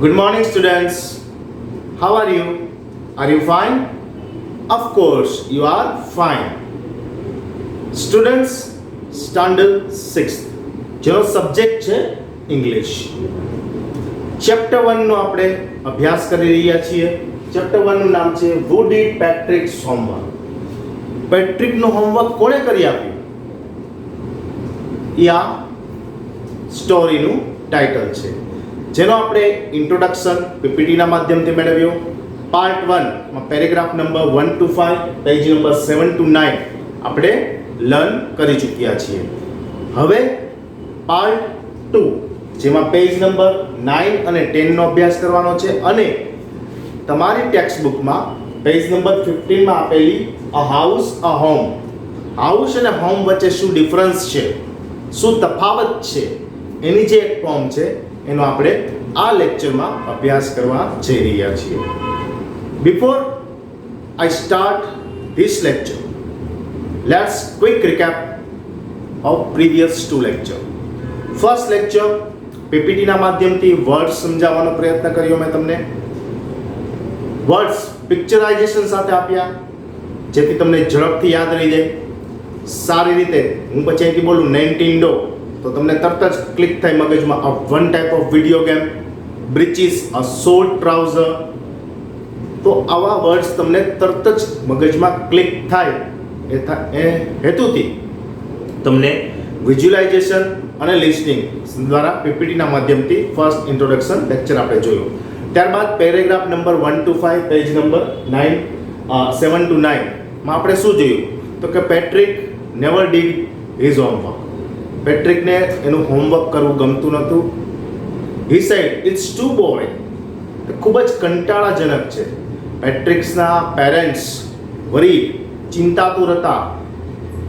Good morning, students. How are you? Are you fine? Of course, you are fine. Students, standard 6th. જેનો subject છે English. Chapter 1 નો આપણે અભ્યાસ કરી રહ્યા છીએ. ચેપ્ટર 1 નું નામ છે Who did Patrick's homework? Patrick નું હોમવર્ક કોણે કરી આપ્યું? આ સ્ટોરીનું ટાઇટલ છે, જેનો આપણે ઇન્ટ્રોડક્શન પીપીટીના માધ્યમથી મેળવ્યો. પાર્ટ 1 માં paragraph number 1 to 5, page number 7 to 9 આપણે લર્ન કરી ચૂક્યા છીએ. હવે પાર્ટ 2 જેમાં પેજ નંબર 9 અને 10 નો અભ્યાસ કરવાનો છે, અને તમારી ટેક્સ્ટ બુકમાં પેજ નંબર 15 માં આપેલી a house a home, house અને હોમ વચ્ચે શું ડિફરન્સ છે, શું તફાવત છે, એની જે એક ફોર્મ છે એનો આપણે આ લેક્ચરમાં અભ્યાસ કરવા જઈ રહ્યા છીએ. Before I start this lecture, let's quick recap of previous 2 lecture. First lecture પીપીટીના માધ્યમથી વર્ડ્સ સમજાવવાનો પ્રયત્ન કર્યો મેં તમને. વર્ડ્સ પિક્ચરાઇઝેશન સાથે આપ્યા, જેથી તમને ઝડપથી યાદ રહી જાય. સારી રીતે હું પછી અહીંથી બોલું નાઇન્ટિન્ડો તો તમને તરત જ ક્લિક થાય મગજમાં. A one type of video game, breeches, a short trouser. તો આવા વર્ડ્સ તમને તરત જ મગજમાં ક્લિક થાય એ હેતુથી તમને વિઝ્યુલાઇઝેશન અને લિસનિંગ દ્વારા પીપીટીના માધ્યમથી ફર્સ્ટ ઇન્ટ્રોડક્શન લેક્ચર આપણે જોયું. ત્યારબાદ paragraph number 1 to 5, page number 7 to 9 માં આપણે શું જોયું? તો કે Patrick never did his homework. પેટ્રિકને એનું હોમવર્ક કરવું ગમતું નહોતું. He said it's too boring. ખૂબ જ કંટાળાજનક છે. પેટ્રિક્સના પેરેન્ટ્સ વરીડ, ચિંતાતુર હતા.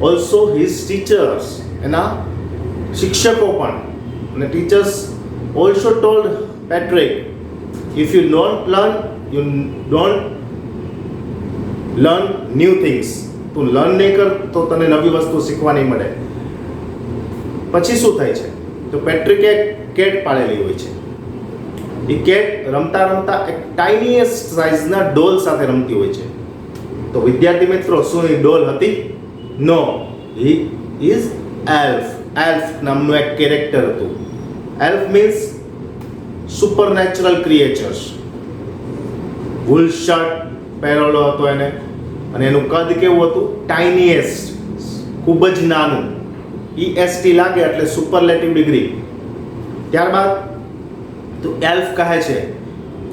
ઓલ્સો હિઝ ટીચર્સ, એના શિક્ષકો પણ, અને teachers also told Patrick, if you don't learn new things, તું લર્ન નહીં કર તો તને નવી વસ્તુ શીખવા નહીં મળે. પછી શું થાય છે? તો પેટ્રિકે કેટ પાળેલી હોય છે. એ કેટ રમતા રમતા એક ટાઇનીએસ્ટ સાઇઝના ડોલ સાથે રમતી હોય છે. તો વિદ્યાર્થી મિત્રો, શું એ ડોલ હતી? નો, હી ઇઝ એલ્ફ. એલ્ફ નામનું એક કેરેક્ટર હતું. Elf means supernatural creatures. Wool shirt પહેરેલો હતો એને, અને એનું કદ કેવું હતું? ટાઇનીએસ્ટ, ખૂબ જ નાનું. EST લાગે એટલે સુપરલેટિવ ડિગ્રી. ત્યારબાદ તો એલ્ફ કહે છે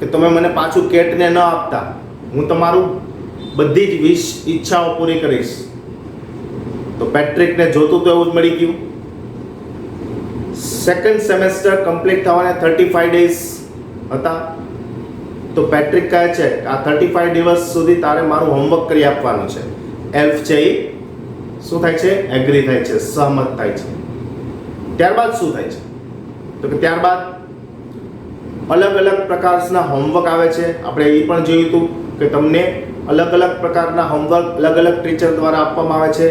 કે તમે મને પાછું કેટને ન આપતા, હું તમારું બધી જ ઈચ્છાઓ પૂરી કરીશ. તો પેટ્રિકને જોતું તો એવું જ મળી ગયું. સેકન્ડ સેમેસ્ટર કમ્પ્લીટ થવાને 35 ડેઝ હતા. તો પેટ્રિક કહે છે કે આ 35 દિવસ સુધી તારે મારું હોમવર્ક કરી આપવાનું છે. એલ્ફ છે એ શું થાય છે? એગ્રી થાય છે, સહમત થાય છે. ત્યારબાદ શું થાય છે? તો કે ત્યારબાદ અલગ અલગ પ્રકારના હોમવર્ક આવે છે. આપણે એ પણ જોયું હતું કે તમને અલગ અલગ પ્રકારના હોમવર્ક અલગ અલગ ટીચર દ્વારા આપવામાં આવે છે.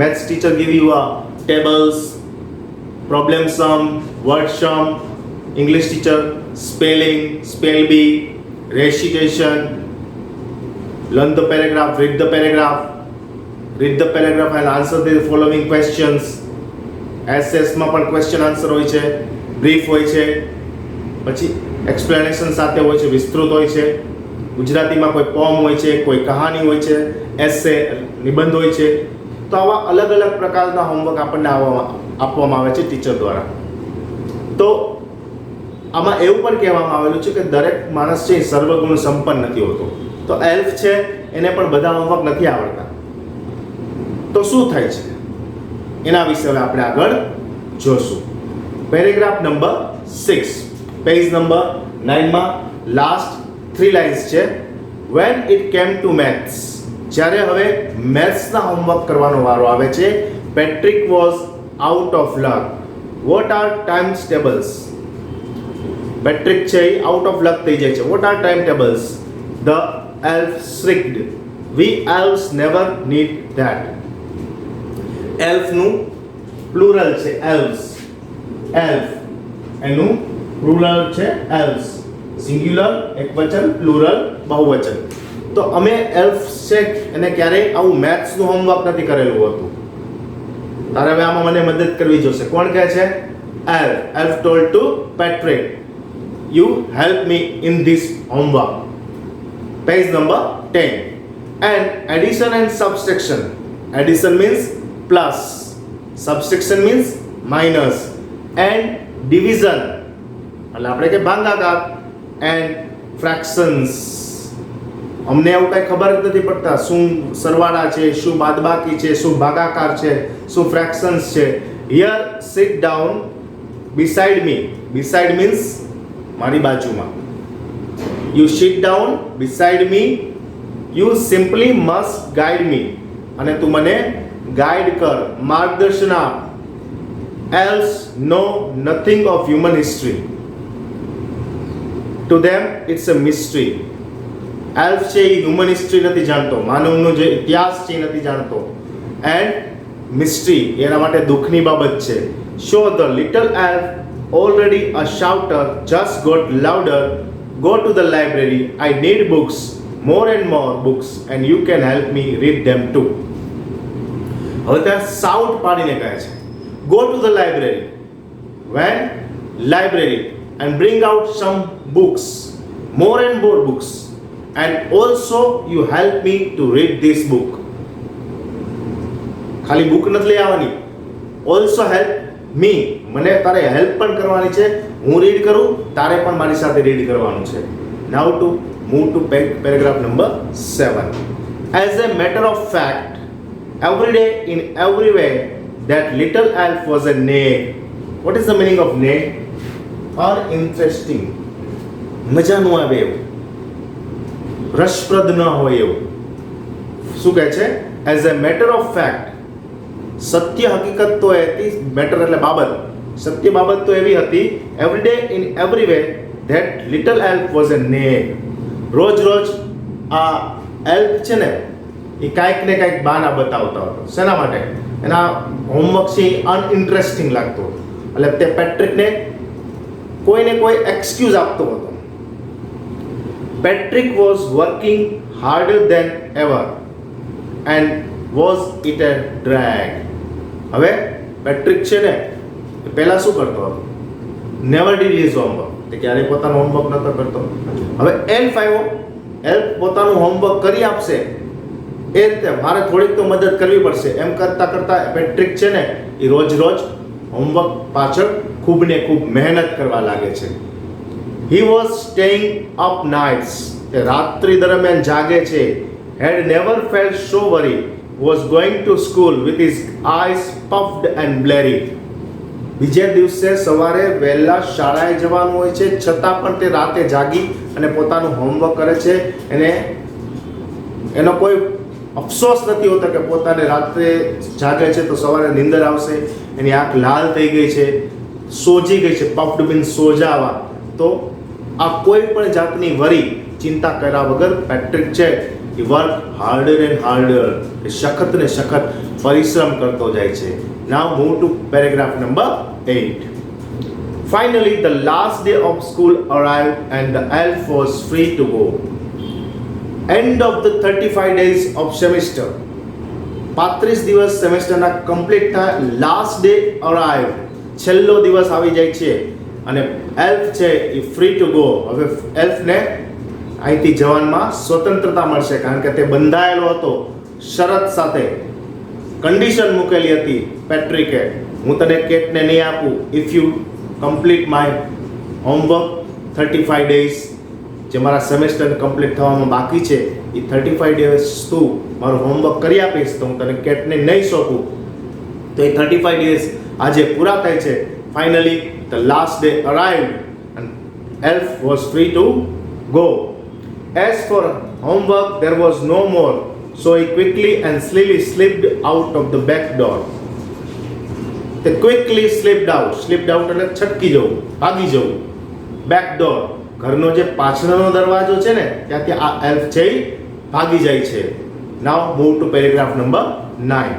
Maths teacher give you a tables, problem sum, word sum. English teacher spelling, spell B, recitation, learn the paragraph, read the paragraph, read the paragraph and answer the following questions. SS માં પણ question answer હોય છે, brief હોય છે, પછી explanation સાથે હોય છે, વિસ્તૃત હોય છે. ગુજરાતીમાં કોઈ પોમ હોય છે, કોઈ કહાની હોય છે, એસે નિબંધ હોય છે. તો આવા અલગ અલગ પ્રકારના હોમવર્ક આપણને આપવામાં આવે છે ટીચર દ્વારા. તો આમાં એવું પણ કહેવામાં આવેલું છે કે દરેક માણસ છે સર્વગુણ સંપન્ન નથી હોતો. તો એલ્ફ છે એને પણ બધા હોમવર્ક નથી આવડતા. તો શું થાય છે એના વિશે હવે આપણે આગળ જોશું. પેરેગ્રાફ નંબર 6, પેજ નંબર 9 માં લાસ્ટ 3 લાઇન્સ છે. When it came to maths, જ્યારે હવે મેથ્સના હોમવર્ક કરવાનો વારો આવે છે, Patrick was out of luck. What are times tables? Patrick છે એ આઉટ ઓફ લક થઈ જાય છે. What are time tables? The elf shrieked. We elves never need that. એલ્ફનું પ્લુરલ છે એલ્વ્સ. એલ્ફ એનું પ્લુરલ છે એલ્વ્સ. સિંગ્યુલર એકવચન, પ્લુરલ બહુવચન. તો અમે એલ્ફ છે એને ક્યારેય આવું મેથ્સનું હોમવર્ક નથી કરેલું હતું. તારે હવે આમાં મને મદદ કરવી જોશે. કોણ કહે છે? Elf told to Patrick, you help me in this homework. Page number 10. And addition and subtraction. Addition means plus, subtraction means minus, and division એટલે આપણે કે ભાગાકાર, and fractions. અમને એવું કઈ ખબર જ નથી પડતા શું સરવાળા છે, શું બાદબાકી છે, શું ભાગાકાર છે, શું ફ્રેક્શન્સ છે. Here sit down beside me. Beside means મારી બાજુમાં. You sit down beside me. You simply must guide me. અને તું મને ગાઈડ કર, માર્ગદર્શન આપ. Else know nothing of human history. To them it's a mystery. Elf છે એ હ્યુમન હિસ્ટ્રી નથી જાણતો, માનવનો જે ઇતિહાસ છે એ નથી જાણતો. એન્ડ મિસ્ટ્રી એના માટે દુઃખની બાબત છે. Show the little elf, already a shouter, just got louder. Go to the library. I need books, more and more books, and you can help me read them too. હવે ત્યાં shout પાડીને કહે છે go to the library. When? Library. And bring out some books, more and more books, and also you help me to read this book. ખાલી book નથી લઈ આવવાની, also help me, મને તારે હેલ્પ પણ કરવાની છે. હું રીડ કરું, તારે પણ મારી સાથે રીડ કરવાનું છે. Now to move to paragraph number 7. As a matter of fact, every day in every way that little elf was a nag. What is the meaning of nag? Uninteresting, મજા ન આવે એવું, રસપ્રદ ન હોય એવું. શું કહે છે? As a matter of fact, સત્ય હકીકત તો એ હતી, મેટર એટલે બાબત, સત્ય બાબત તો એવી હતી. Every day in every way that little Elf was a nag. રોજ રોજ આ એલ્ફ છે ને એ કાંઈક ને કાંઈક બહાના બતાવતા હતો. શેના માટે? એના હોમવર્ક છે અનઇન્ટરેસ્ટિંગ લાગતો હતો, એટલે તે પેટ્રિકને કોઈને કોઈ એક્સક્યુઝ આપતો હતો. Patrick was working harder than ever and was it a drag. હવે પેટ્રિક છે ને એ પહેલાં શું કરતો હતો? Never did his homework. તે ક્યારેય પોતાનું હોમવર્ક નહોતો કરતો. હવે એલ્ફ આવ્યો, એલ્ફ પોતાનું હોમવર્ક કરી આપશે, એ રીતે મારે થોડીક તો મદદ કરવી પડશે. એમ કરતાં કરતાં પેટ્રિક છે ને એ રોજ રોજ હોમવર્ક પાછળ ખૂબ ને ખૂબ મહેનત કરવા લાગે છે. He was staying up nights. તે રાત્રિ દરમિયાન જાગે છે. Had never felt so weary. Was going to school with his eyes puffed and bleary. બીજે દિવસે સવારે વહેલા શાળાએ જવાનું હોય છે, છતાં પણ તે રાતે જાગી અને પોતાનું હોમવર્ક કરે છે. એનો કોઈ અફસોસ નથી હોતો કે પોતાને રાત્રે જાગે છે તો સવારે નીંદર આવશે. એની આંખ લાલ થઈ ગઈ છે, સોજી ગઈ છે, પફ્ડ મીન્સ સોજાવા. તો આ કોઈ પણ જાતની વરી, ચિંતા કર્યા વગર પેટ્રિક છે એ વર્ક હાર્ડર એન્ડ હાર્ડર, એ સખત ને સખત પરિશ્રમ કરતો જાય છે. Now move to paragraph number 8. Finally, the last day of school arrived and the elf was free to go. End of the 35 days of semester. 35 દિવસ સેમેસ્ટરના કમ્પ્લીટ થાય. લાસ્ટ ડે અરાઇવ, છેલ્લો દિવસ આવી જાય છે અને એલ્ફ છે એ ફ્રી ટુ ગો. હવે એલ્ફને અહીંથી જવાનમાં સ્વતંત્રતા મળશે, કારણ કે તે બંધાયેલો હતો શરત સાથે. કન્ડિશન મૂકેલી હતી પેટ્રિકે, હું તને કેટને નહીં આપું if you complete my homework 35 days. જે મારા સેમેસ્ટર કમ્પ્લીટ થવામાં બાકી છે એ 35 ડેઝ તું મારું હોમવર્ક કરી આપીશ તો હું તને કેટને નહીં સોંપું. તો એ 35 ડેઝ આજે પૂરા થાય છે. Finally the last day arrived and Elf was free to go. As for homework there was no more, so he quickly and slowly slipped out of the back door. તે ક્વિકલી સ્લિપ્ડ આઉટ એટલે છટકી જવું, ભાગી જવું. Back door, ઘરનો જે પાછળનો દરવાજો છે ને ત્યાંથી આ એલ્ફ છે ભાગી જાય છે. Now move to paragraph number 9.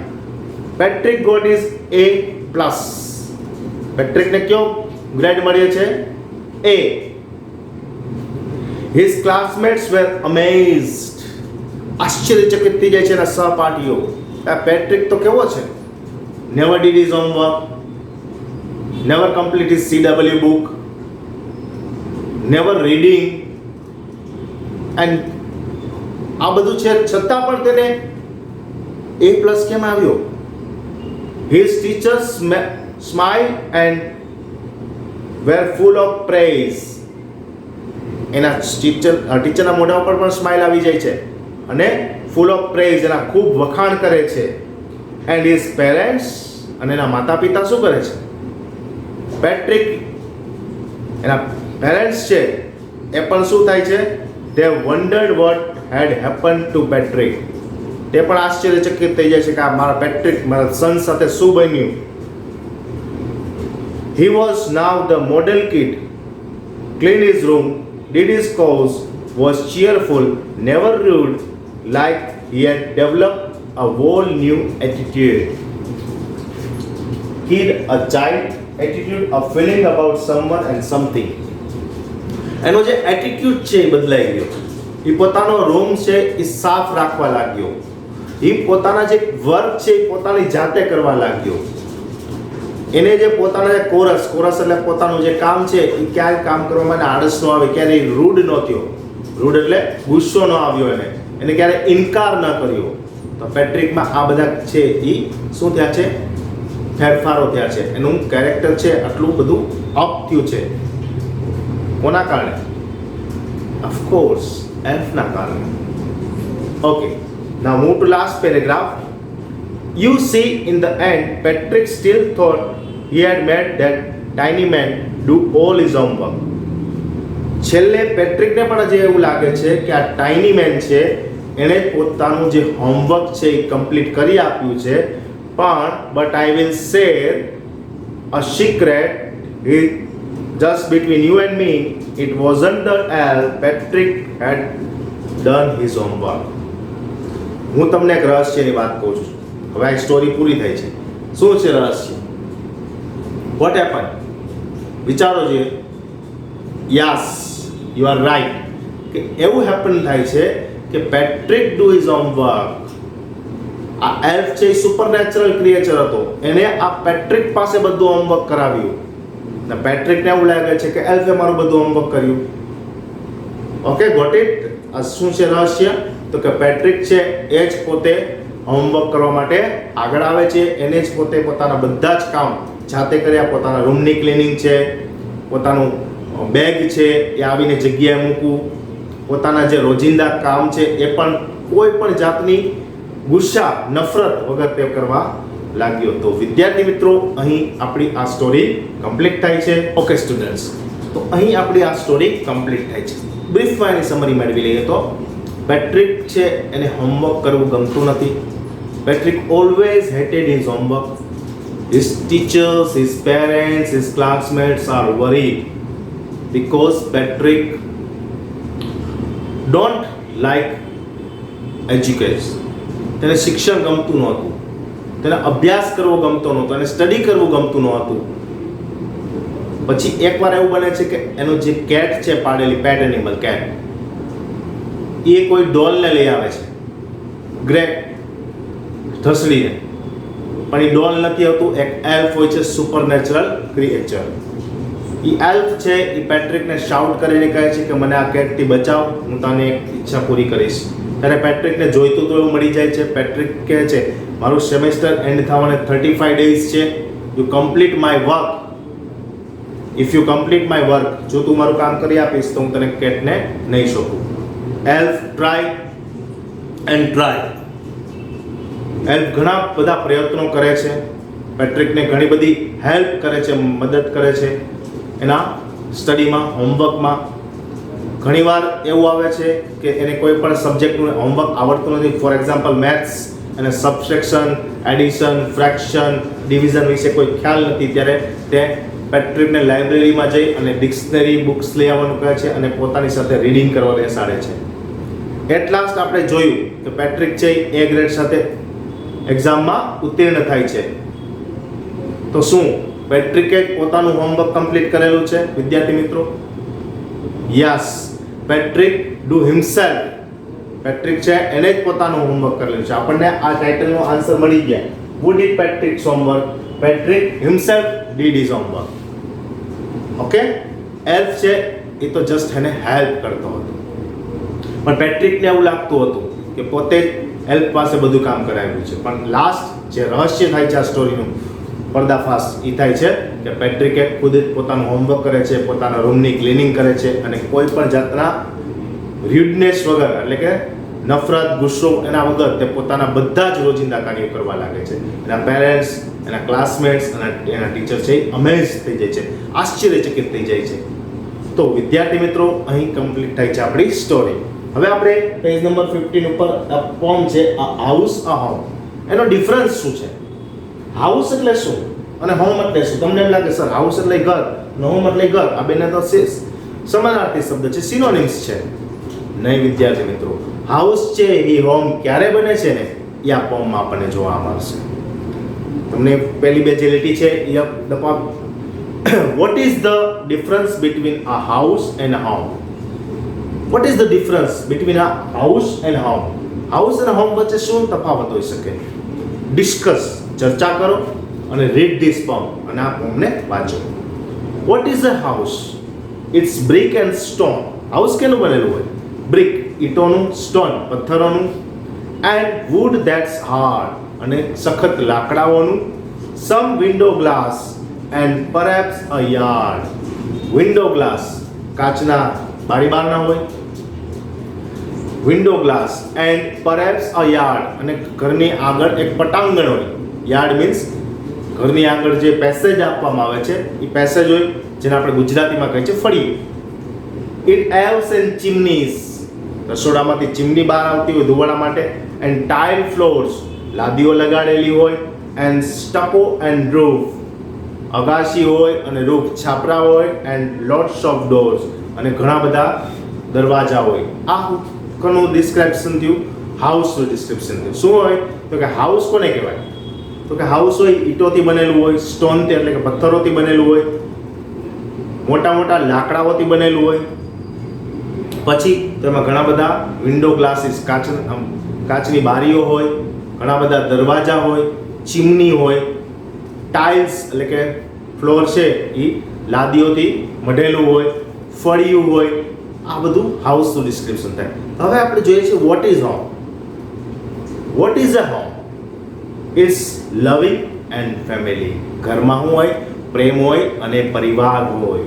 Patrick got his A+. પેટ્રિકને કયો ગ્રેડ મળ્યો છે? A. His classmates were amazed. આશ્ચર્યચકિત થઈ જાય છે એના સહપાઠીઓ. આ પેટ્રિક તો કેવો છે? Never did his homework, never complete his CW book, never reading, and આ બધું છે છતાં પણ તેને A+ કેમ આવ્યો? His teachers smiled and were full of praise. એના ટીચરના મોઢા ઉપર પણ સ્માઇલ આવી જાય છે અને ફૂલ ઓફ પ્રેઝ, એના ખૂબ વખાણ કરે છે. એન્ડ હિઝ પેરેન્ટ્સ, અને એના માતા પિતા શું કરે છે? પેટ્રિક, એના પેરેન્ટ્સ છે એ પણ શું થાય છે? They wondered what had happen to Patrick. તે પણ આશ્ચર્યચકિત થઈ જાય છે કે આ મારા પેટ્રિક, મારા સન સાથે શું બન્યું. He was now the model kid. Cleaned his room, did his chores, was cheerful, never rude, like he had developed a whole new attitude. He had a child attitude of feeling about someone and something. એનો જે attitude છે એ બદલાઈ ગયો. એ પોતાનો room છે એ સાફ રાખવા લાગ્યો. એ પોતાના જે વર્ક છે એ પોતાની જાતે કરવા લાગ્યો. એને જે પોતાના જે કોરસ એટલે પોતાનું જે કામ છે એ ક્યાંય કામ કરવામાં આળસ ન આવે, ક્યારેય રૂડ ન થયો. રૂડ એટલે ગુસ્સો ન આવ્યો, એને ક્યારે ઇનકાર ન કર્યો. તો પેટ્રિકમાં આ બધા છે એ શું થયા છે? ફેરફારો થયા છે. એનું કેરેક્ટર છે આટલું બધું અપ થયું છે. કોના કારણે? ઓફકોર્સ એલ્ફના કારણે. Okay, now move two last paragraph. You see, in the end, Patrick still thought he had made that tiny man do all his homework. છેલ્લે પેટ્રિકને પણ જે એવું લાગે છે કે આ ટાઇની મેન છે એણે પોતાનું જે હોમવર્ક છે એ કમ્પ્લીટ કરી આપ્યું છે. પણ but I will share a secret just between you and me, it wasn't the elf. Patrick had done his homework. હું તમને એક રહસ્યની વાત કહું છું. હવે આ સ્ટોરી પૂરી થઈ છે. શું છે રહસ્ય? What happen? વિચારો જોઈએ. Yes, you are right. કે એવું હેપન થાય છે કે પેટ્રિક ડુ હિઝ હોમવર્ક. આ એલ્ફ છે એ સુપરનેચરલ ક્રિએચર હતો. એને આ પેટ્રિક પાસે બધું હોમવર્ક કરાવ્યું. ને પેટ્રિકને એવું લાગે છે કે એલ્ફે મારું બધું હોમવર્ક કર્યું. Okay, got it? આ શું છે રહસ્ય? તો કે પેટ્રિક છે એ જ પોતે હોમવર્ક કરવા માટે આગળ આવે છે. એને જ પોતે પોતાના બધા જ કામ જાતે કર્યા. પોતાના રૂમની ક્લિનિંગ છે, પોતાનું બેગ છે એ આવીને જગ્યાએ મૂકવું, પોતાના જે રોજિંદા કામ છે એ પણ કોઈ પણ જાતની ગુસ્સા, નફરત વગર તે કરવા લાગ્યો. તો વિદ્યાર્થી મિત્રો, અહીં આપણી આ સ્ટોરી કમ્પ્લીટ થાય છે. ઓકે સ્ટુડન્ટ્સ, તો અહીં આપણી આ સ્ટોરી કમ્પ્લીટ થાય છે. બ્રીફમાં એની સમરી મેળવી લઈએ તો પેટ્રિક છે એને હોમવર્ક કરવું ગમતું નથી. Patrick always hated his homework. His teachers, his parents, his classmates are worried because Patrick don't like education. તેને શિક્ષણ ગમતું નહોતું, તેને અભ્યાસ કરવો ગમતો નહોતો, એને સ્ટડી કરવું ગમતું નહોતું. પછી એકવાર એવું બને છે કે એનું જે કેટ છે, પાડેલી પેટ એનિમલ કેટ, એ કોઈ ડોલને લઈ આવે છે, ગ્રે ઢસડીને. પણ એ ડોલ નથી હોતું, એક એલ્ફ હોય છે, સુપરનેચરલ ક્રિએચર. એ એલ્ફ છે એ પેટ્રિકને શાઉટ કરીને કહે છે કે મને આ કેટથી બચાવ, હું તને એક ઈચ્છા પૂરી કરીશ. ત્યારે પેટ્રિકને જોઈતું તો એવું મળી જાય છે. પેટ્રિક કહે છે મારું સેમેસ્ટર એન્ડ થવાને 35 ડેઝ છે. You complete my work. If you complete my work, જો તું મારું કામ કરી આપીશ તો હું તને કેટને નહીં સોંપું. Elf try and try. Elf ઘણા બધા પ્રયત્નો કરે છે, પેટ્રિકને ઘણી બધી હેલ્પ કરે છે, મદદ કરે છે એના સ્ટડીમાં, હોમવર્કમાં. ઘણીવાર એવું આવે છે કે એને કોઈ પણ સબ્જેક્ટનું હોમવર્ક આવડતું નથી. ફોર એક્ઝામ્પલ મેથ્સ અને સબસ્ટ્રેક્શન, એડિશન, ફ્રેક્શન, ડિવિઝન વિશે કોઈ ખ્યાલ નથી. ત્યારે તે પેટ્રિકને લાઇબ્રેરીમાં જઈ અને ડિક્શનરી બુક્સ લઈ આવવાનું કહે છે અને પોતાની સાથે રીડિંગ કરવા બેસાડે છે. એટ લાસ્ટ આપણે જોયું કે પેટ્રિક છે એ ગ્રેડ સાથે એક્ઝામમાં ઉત્તીર્ણ થાય છે. તો શું પેટ્રિકે પોતાનું હોમવર્ક કમ્પ્લીટ કરેલું છે વિદ્યાર્થી મિત્રો? Yes, Patrick do himself. Patrick છે એને જ પોતાનું હોમવર્ક કરેલું છે. આપણને આ ટાઇટલનો આન્સર મળી ગયા. Who did Patrick's homework? Patrick himself did his homework. Okay, help છે એ તો જસ્ટ એને હેલ્પ કરતો હતો, પણ પેટ્રિકને એવું લાગતું હતું કે પોતે જ હેલ્પ પાસે બધું કામ કરાવ્યું છે. પણ લાસ્ટ જે રહસ્ય થાય છે આ સ્ટોરીનું પર્દાફાશ એ થાય છે કે પેટ્રિકે ખુદ જ પોતાનું હોમવર્ક કરે છે, પોતાના રૂમની ક્લિનિંગ કરે છે અને કોઈ પણ જાતના ર્યુડનેસ વગર, એટલે કે નફરત ગુસ્સો એના વગર તે પોતાના બધા જ રોજિંદા કાર્યો કરવા લાગે છે. એના પેરેન્ટ્સ, એના ક્લાસમેટ્સ અને એના ટીચર છે એ અમેઝ થઈ જાય છે, આશ્ચર્યચકિત થઈ જાય છે. તો વિદ્યાર્થી મિત્રો, અહીં કમ્પ્લીટ થાય છે આપણી સ્ટોરી. હવે આપણે પેજ નંબર 15 ઉપર આ પોમ છે, આ હાઉસ અ હોમ, એનો ડિફરન્સ શું છે? હાઉસ એટલે શું અને હોમ એટલે શું? તમને એમ લાગે સર હાઉસ એટલે ઘર અને હોમ એટલે ઘર, આ બેને તો સમાનાર્થી શબ્દ છે, સિનોનિમ્સ છે. નહીં વિદ્યાર્થી મિત્રો, હાઉસ છે એ હોમ ક્યારે બને છે ને એ આ પોમમાં આપણને જોવા મળશે. તમને પહેલી બે જે લીટી છે એ what is the difference between a house and a home? What is the difference between a house and home? House and home વચ્ચે શું તફાવત હોઈ શકે? ડિસ્કસ, ચર્ચા કરો અને રીડ ધીસ પોમ, અને આ પોમને વાંચો. What is a house? It's brick and stone. House કેનું બનેલું હોય? બ્રિક ઈંટોનું, સ્ટોન પથ્થરોનું, એન્ડ વુડ ધેટ્સ હાર્ડ અને સખત લાકડાઓનું, some window glass and perhaps a yard. Window glass કાચના બારી બારના હોય, window glass and perhaps a yard અને ઘરની આગળ એક પટાંગણ હોય. યાર્ડ મીન્સ ઘરની આગળ જે પેસેજ આપવામાં આવે છે એ પેસેજ હોય, જેને આપણે ગુજરાતીમાં કહીએ છીએ ફળિયું. ઇટ હેવ્સ એન્ડ ચીમનીઝ, રસોડામાંથી ચીમની બહાર આવતી હોય ધુવાડા માટે, એન્ડ ટાઇલ ફ્લોર્સ, લાદીઓ લગાડેલી હોય, એન્ડ સ્ટકો એન્ડ રૂફ, અગાશી હોય અને રૂફ છાપરા હોય, એન્ડ લોટ્સ ઓફ ડોર્સ અને ઘણા બધા દરવાજા હોય. આ કોનું ડિસ્ક્રિપ્શન થયું? હાઉસનું ડિસ્ક્રિપ્શન થયું. શું હોય તો કે હાઉસ કોને કહેવાય? તો કે હાઉસ હોય ઈંટોથી બનેલું હોય, સ્ટોનથી એટલે કે પથ્થરોથી બનેલું હોય, મોટા મોટા લાકડાઓથી બનેલું હોય. પછી તેમાં ઘણા બધા વિન્ડો ગ્લાસીસ, કાચની બારીઓ હોય, ઘણા બધા દરવાજા હોય, ચીમની હોય, ટાઇલ્સ એટલે કે ફ્લોર છે એ લાદીઓથી મઢેલું હોય, ફળિયું હોય. આ બધું હાઉસનું ડિસ્ક્રિપ્શન થાય. હવે આપણે જોઈએ છીએ what is home. What is a home? It's loving and family. ઘરમાં શું હોય? પ્રેમ હોય અને પરિવાર હોય.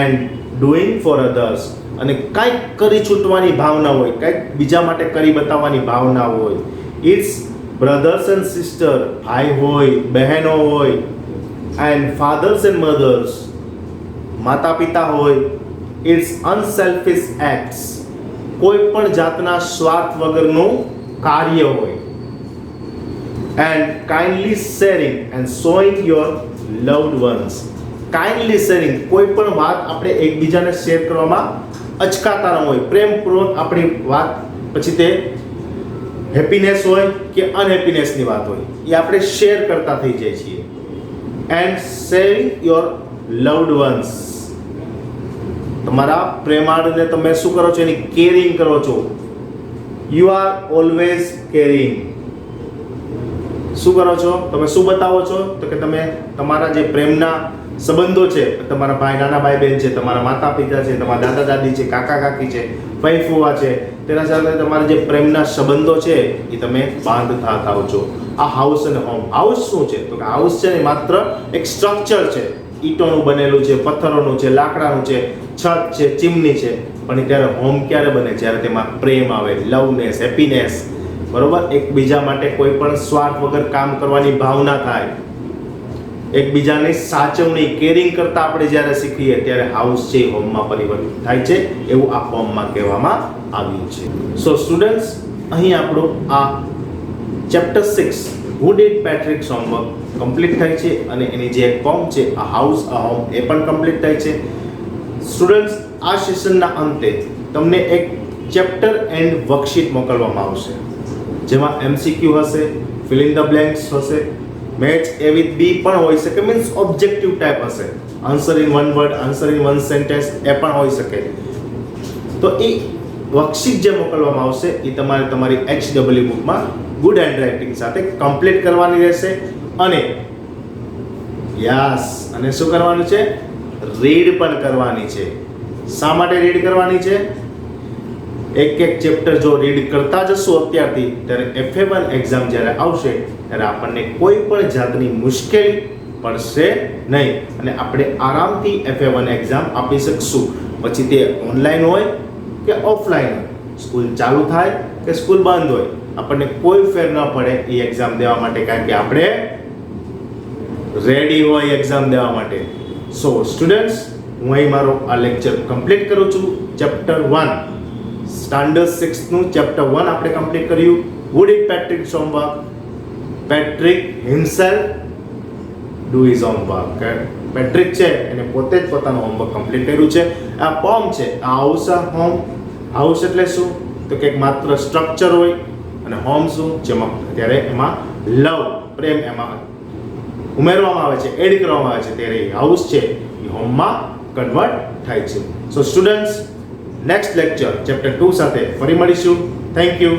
એન્ડ ડુઈંગ ફોર અધર્સ, અને કંઈક કરી છૂટવાની ભાવના હોય, કંઈક બીજા માટે કરી બતાવવાની ભાવના હોય. ઇટ્સ બ્રધર્સ એન્ડ સિસ્ટર, ભાઈ હોય, બહેનો હોય, એન્ડ ફાધર્સ એન્ડ મધર્સ, માતા પિતા હોય. ઇટ્સ અનસેલ્ફિશ એક્ટ્સ, કોઈ પણ જાતના સ્વાર્થ વગરનું કાર્ય હોય. And kindly sharing and showing your loved once. Kindly sharing, કોઈ પણ વાત આપણે એકબીજાને શેર કરવામાં અચકાતા ન હોય, પ્રેમપૂર્વક આપણી વાત, પછી તે હેપીનેસ હોય કે અનહેપીનેસની વાત હોય, એ આપણે શેર કરતા થઈ જઈએ છીએ. And sharing your loved once, તમારા પ્રેમાળને તમે શું કરો છો? એની કેરિંગ કરો છો. You are always caring. શું કરો છો? તમે શું બતાવો છો? તો કે તમે તમારા જે પ્રેમના સંબંધો છે, તમારા ભાઈ, નાના ભાઈ બહેન છે, તમારા માતા પિતા છે, તમારા દાદા દાદી છે, કાકા કાકી છે, ફઈ ફુવા છે, તેના સાથે તમારા જે પ્રેમના સંબંધો છે એ તમે બાંધતા થાવ છો. આ હાઉસ અને હોમ. હાઉસ શું છે? તો કે હાઉસ છે ને માત્ર એક સ્ટ્રક્ચર છે, ઈંટોનું બનેલું છે, પથ્થરોનું છે, લાકડાનું છે, છત છે, ચીમની છે. પણ ત્યારે હોમ ક્યારે બને? જ્યારે તેમાં પ્રેમ આવે, લવનેસ, હેપીનેસ, બરોબર, એકબીજા માટે કોઈ પણ સ્વાર્થ વગર કામ કરવાની ભાવના થાય, એકબીજાની સાચવણી, કેરિંગ કરતા આપણે જ્યારે શીખીએ ત્યારે હાઉસ છે હોમમાં પરિવર્તિત થાય છે, એવું આ પોમમાં કહેવામાં આવ્યું છે. સો સ્ટુડન્ટ્સ, અહીં આપણું આ chapter 6 who did Patrick's homework complete થાય છે, અને એની જે એક પોમ છે આ હાઉસ અ હોમ એ પણ કમ્પ્લીટ થાય છે. સ્ટુડન્ટ્સ, આ સેશનના અંતે તમને એક ચેપ્ટર એન્ડ વર્કશીટ મોકલવામાં આવશે, જેમાં MCQ હશે, ફિલ ઇન ધ બ્લેન્ક્સ હશે, મેચ A with B પણ હોઈ શકે, મીન્સ ઓબ્જેક્ટિવ ટાઈપ હશે, answer in one word, answer in one sentence એ પણ હોઈ શકે. તો એ વર્કશીટ જે મોકલવામાં આવશે એ તમારે તમારી HW બુકમાં ગુડ હેન્ડરાઇટિંગ સાથે કમ્પ્લીટ કરવાની રહેશે અને યસ અને શું કરવાનું છે, રીડ પણ કરવાની છે. શા માટે રીડ કરવાની છે? એક એક ચેપ્ટર જો રીડ કરતા જશો અત્યારથી, ત્યારે FA1 એક્ઝામ જ્યારે આવશે ત્યારે આપણને કોઈ પણ જાતની મુશ્કેલી પડશે નહીં અને આપણે આરામથી FA1 એક્ઝામ આપી શકશું. પછી તે ઓનલાઈન હોય કે ઓફલાઈન હોય, સ્કૂલ ચાલુ થાય કે સ્કૂલ બંધ હોય, આપણને કોઈ ફેર ન પડે એ એક્ઝામ દેવા માટે, કારણ કે આપણે રેડી હોય એક્ઝામ દેવા માટે. સો સ્ટુડન્ટ્સ, હું અહીં મારો આ લેક્ચર કમ્પ્લીટ કરું છું. ચેપ્ટર 1 સ્ટાન્ડર્ડ 6 નું ચેપ્ટર 1 આપણે કમ્પ્લીટ કર્યું. Would it Patrick homework? Patrick himself do his homework. Patrick છે એને પોતે જ પોતાનું હોમવર્ક કમ્પ્લીટ કર્યું છે. આ પોમ છે, આ હાઉસ, હોમ. હાઉસ એટલે શું? તો કે માત્ર સ્ટ્રક્ચર હોય અને હોમ શું? જેમાં ત્યારે એમાં લવ, પ્રેમ એમાં ઉમેરવામાં આવે છે, એડ કરવામાં આવે છે, ત્યારે હાઉસ છે એ હોમમાં કન્વર્ટ થાય છે. સો સ્ટુડન્ટ્સ, નેક્સ્ટ લેક્ચર ચેપ્ટર 2 સાથે ફરી મળીશું. Thank you.